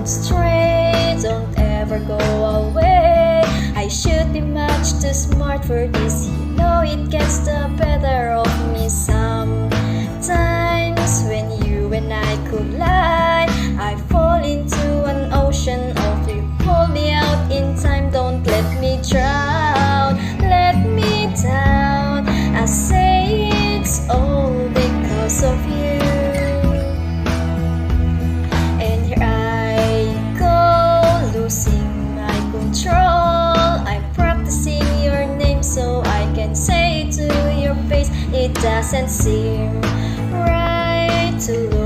straight, don't ever go away. I should be much too smart for this, you know it gets the better of me sometimes. When you and I collide, I fall into an ocean of you. Pull me out in time, don't let me drown, let me down. I say it's all because of you. And here I go, losing my control. I'm practicing your name so I can say it to your face. It doesn't seem right to lose